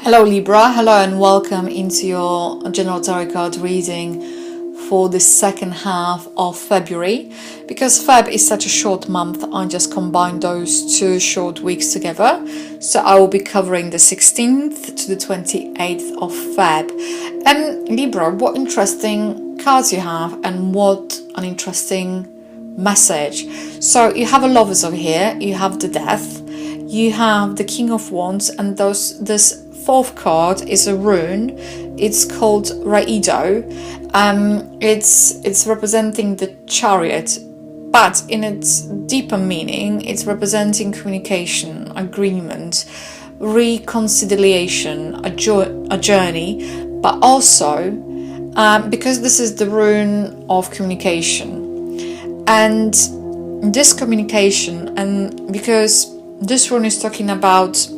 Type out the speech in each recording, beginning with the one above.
Hello Libra, hello and welcome into your general tarot card reading for the second half of February. Because Feb is such a short month, I just combined those two short weeks together. So I will be covering the 16th to the 28th of Feb. And Libra, what interesting cards you have and what an interesting message. So you have a Lovers over here, you have the Death, you have the King of Wands, and this fourth card is a rune. It's called Raido. It's representing the Chariot, but in its deeper meaning, it's representing communication, agreement, reconciliation, a journey, but also because this is the rune of communication, and this communication, and because this rune is talking about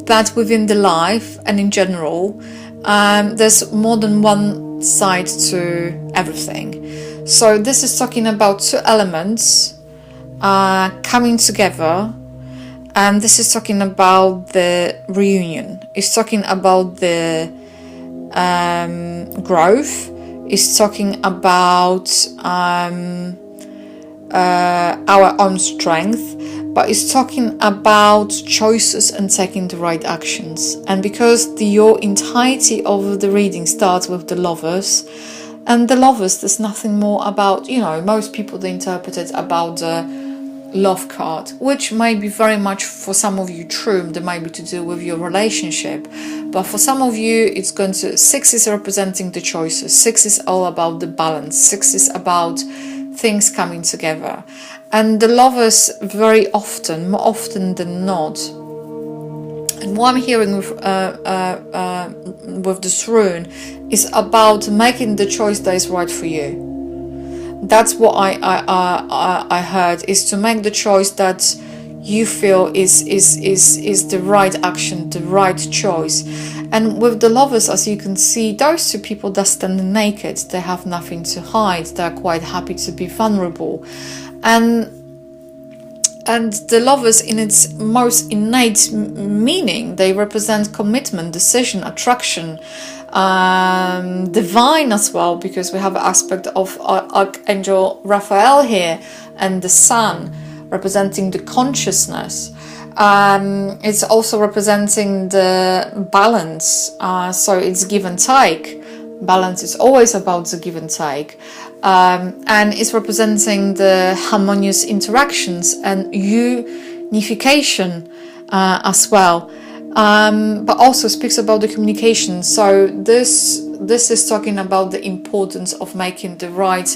that within the life and in general, there's more than one side to everything. So this is talking about two elements coming together, and this is talking about the reunion. It's talking about the growth. It's talking about our own strength. But it's talking about choices and taking the right actions. And because your entirety of the reading starts with the Lovers, and the Lovers, there's nothing more about, most people they interpret it about the love card, which may be very much for some of you true. That might be to do with your relationship. But for some of you, it's going to, 6 is representing the choices. 6 is all about the balance. 6 is about things coming together. And the Lovers very often, more often than not, and what I'm hearing with this rune is about making the choice that is right for you. That's what I heard, is to make the choice that you feel is the right action, the right choice. And with the Lovers, as you can see, those two people that stand naked, they have nothing to hide, they're quite happy to be vulnerable. And the Lovers, in its most innate meaning, they represent commitment, decision, attraction, divine as well, because we have an aspect of Archangel Raphael here, and the Sun representing the consciousness. It's also representing the balance, so it's give and take. Balance is always about the give and take, and it's representing the harmonious interactions and unification as well, but also speaks about the communication. So this is talking about the importance of making the right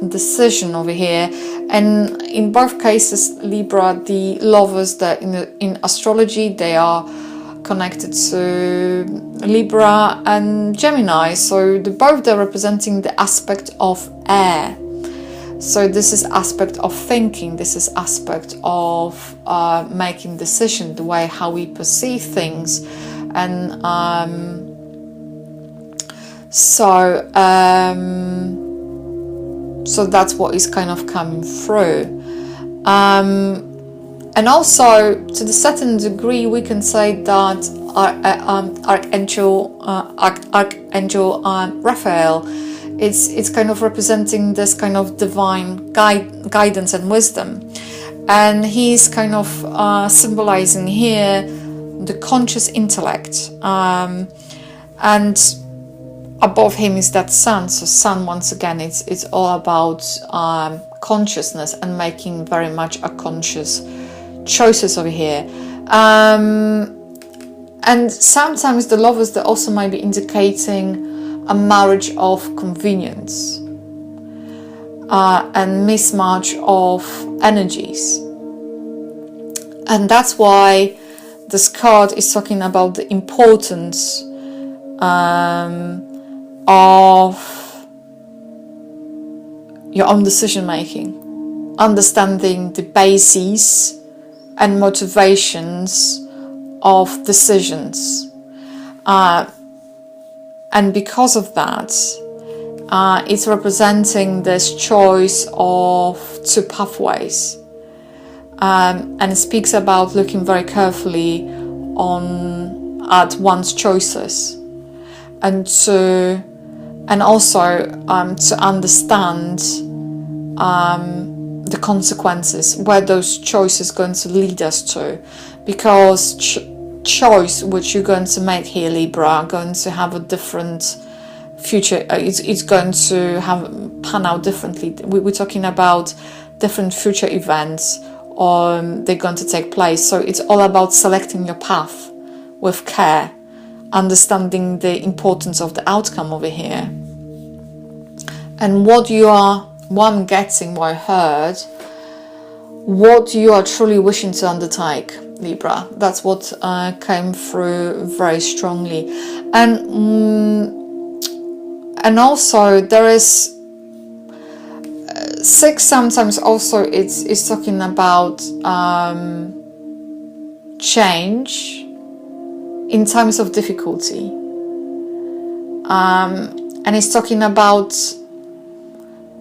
decision over here. And in both cases, Libra, the Lovers, that in astrology they are connected to Libra and Gemini, so they're representing the aspect of air. So this is aspect of thinking, this is aspect of making decision, the way how we perceive things. And so that's what is kind of coming through. And also, to the certain degree, we can say that Archangel Raphael, it's kind of representing this kind of divine guidance and wisdom, and he's kind of symbolizing here the conscious intellect, and above him is that Sun. So Sun, once again, it's all about consciousness and making very much a conscious choices over here. And sometimes the Lovers, they also might be indicating a marriage of convenience and mismatch of energies. And that's why this card is talking about the importance of your own decision making, understanding the bases and motivations of decisions, and because of that, it's representing this choice of two pathways, and it speaks about looking very carefully at one's choices, and also to understand the consequences, where those choices going to lead us to, because choice which you're going to make here, Libra, are going to have a different future. It's going to pan out differently. We're talking about different future events, they're going to take place. So it's all about selecting your path with care, understanding the importance of the outcome over here, and what I'm getting, what I heard, what you are truly wishing to undertake, Libra. That's what came through very strongly. And also there is 6, sometimes also it's talking about change in times of difficulty, and it's talking about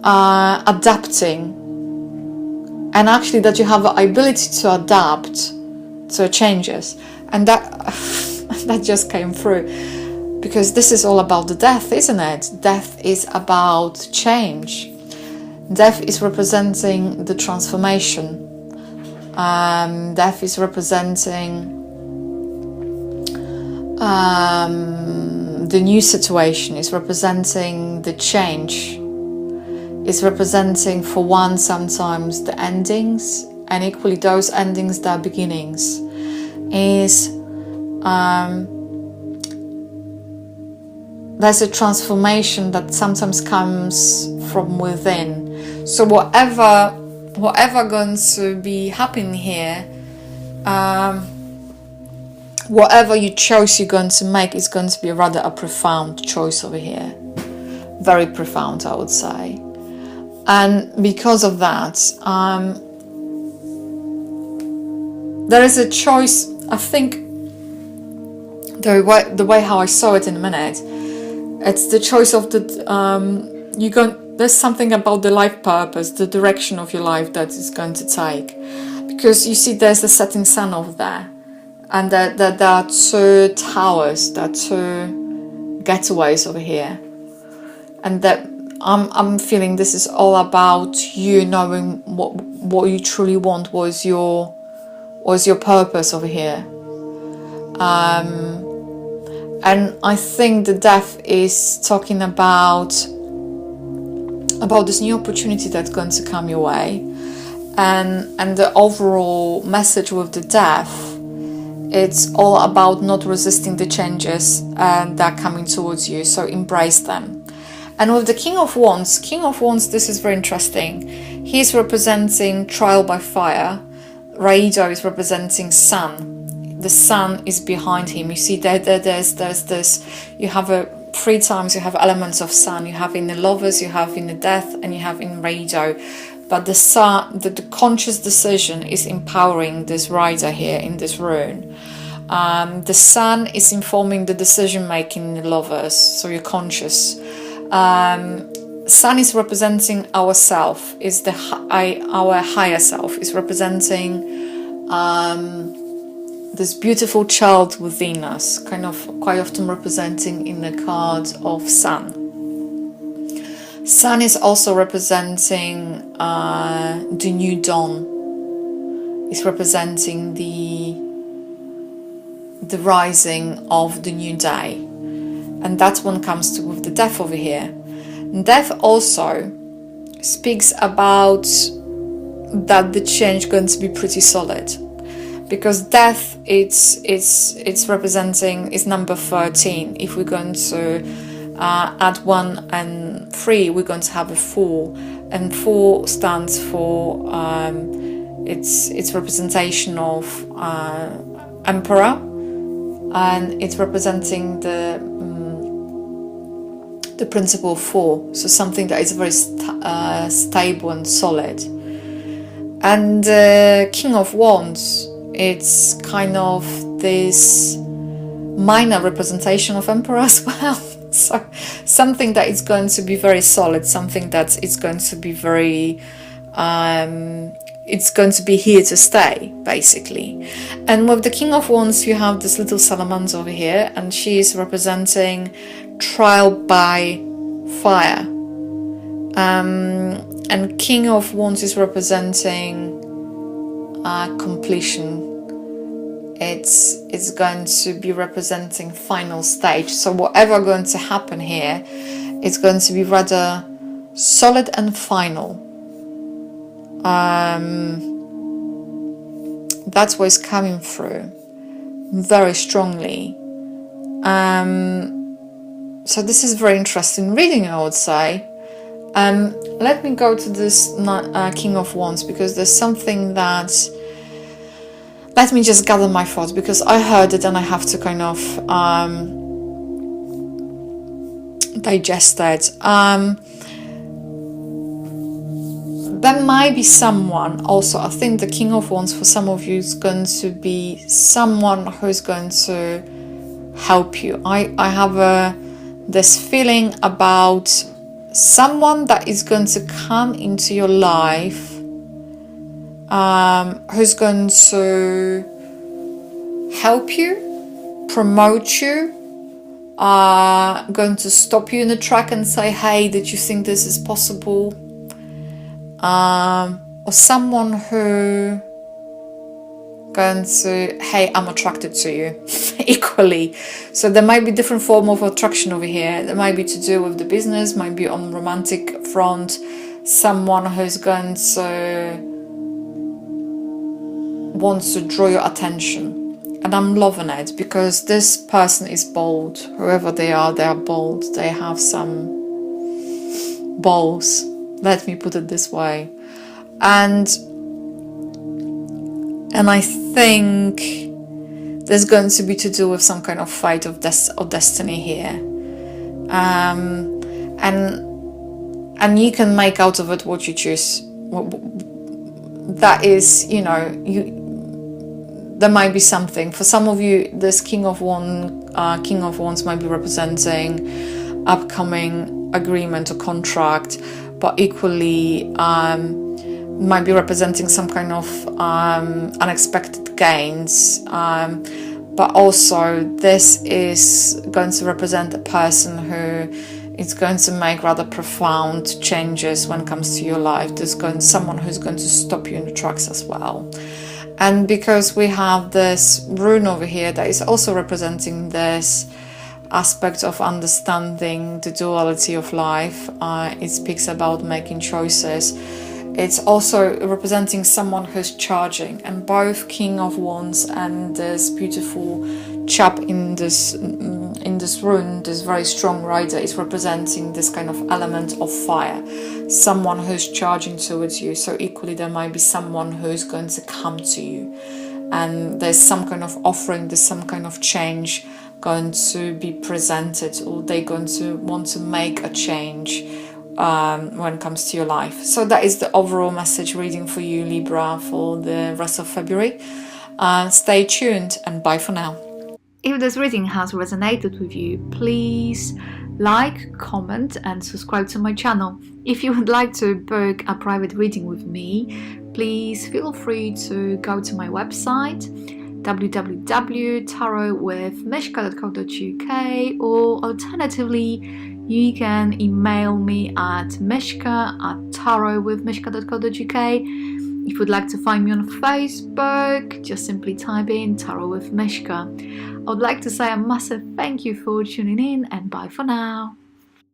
adapting, and actually that you have the ability to adapt to changes, and that just came through, because this is all about the death, isn't it? Death is about change. Death is representing the transformation. Death is representing the new situation, is representing the change, is representing, for one, sometimes the endings, and equally those endings that are beginnings. Is there's a transformation that sometimes comes from within. So whatever going to be happening here, whatever you chose you're going to make is going to be rather a profound choice over here. Very profound, I would say. And because of that, there is a choice. I think the way how I saw it in a minute, it's the choice of there's something about the life purpose, the direction of your life that is going to take, because you see there's the setting sun over there, and there are 2 towers, there are 2 getaways over here, and that I'm feeling this is all about you knowing what you truly want, what is your purpose over here. And I think the death is talking about this new opportunity that's going to come your way, and the overall message with the death, it's all about not resisting the changes that are coming towards you, so embrace them. And with the King of Wands, this is very interesting. He's representing trial by fire. Raido is representing sun. The sun is behind him. You see there's this, you have 3 times you have elements of sun. You have in the Lovers, you have in the Death, and you have in Raido. But the sun, the conscious decision is empowering this rider here in this rune. The sun is informing the decision making in the Lovers, so you're conscious. Sun is representing ourself, is our higher self, is representing this beautiful child within us, kind of quite often representing in the card of Sun. Sun is also representing the new dawn. It's representing the rising of the new day, and that one comes with the death over here. Death also speaks about that the change going to be pretty solid, because death it's representing is number 13. If we're going to add 1 and 3, we're going to have a 4, and 4 stands for it's representation of Emperor, and it's representing the principle of 4, so something that is very stable and solid. And King of Wands, it's kind of this minor representation of Emperor as well. So something that is going to be very solid, something that is going to be very it's going to be here to stay, basically. And with the King of Wands, you have this little salamander over here, and she is representing trial by fire. And King of Wands is representing completion. It's going to be representing final stage. So whatever going to happen here, it's going to be rather solid and final. That's what is coming through very strongly. So this is very interesting reading, I would say. Let me go to this King of Wands, because there's something that... Let me just gather my thoughts, because I heard it and I have to kind of digest it. There might be someone also, I think the King of Wands for some of you is going to be someone who's going to help you. I have this feeling about someone that is going to come into your life, who's going to help you, promote you, going to stop you in the track and say, hey, did you think this is possible? Or someone who going to, hey, I'm attracted to you equally. So there might be different form of attraction over here. There might be to do with the business, might be on romantic front, someone who's going to wants to draw your attention. And I'm loving it, because this person is bold. Whoever they are bold. They have some balls. Let me put it this way. And I think there's going to be to do with some kind of fate of destiny here. And you can make out of it what you choose. That is, there might be something. For some of you, this King of Wands might be representing upcoming agreement or contract, but equally might be representing some kind of unexpected gains. But also this is going to represent a person who is going to make rather profound changes when it comes to your life. There's someone who's going to stop you in the tracks as well. And because we have this rune over here that is also representing this aspect of understanding the duality of life, it speaks about making choices. It's also representing someone who's charging, and both King of Wands and this beautiful chap in this rune, this very strong rider, is representing this kind of element of fire, someone who's charging towards you. So equally there might be someone who's going to come to you, and there's some kind of offering, there's some kind of change going to be presented, or they're going to want to make a change when it comes to your life. So that is the overall message reading for you, Libra, for the rest of February. Stay tuned, and bye for now. If this reading has resonated with you, please like, comment and subscribe to my channel. If you would like to book a private reading with me, please feel free to go to my website www.tarotwithmishka.co.uk, or alternatively you can email me at mishka@tarotwithmishka.co.uk. If you would like to find me on Facebook, just simply type in Tarot with Mishka. I would like to say a massive thank you for tuning in, and bye for now.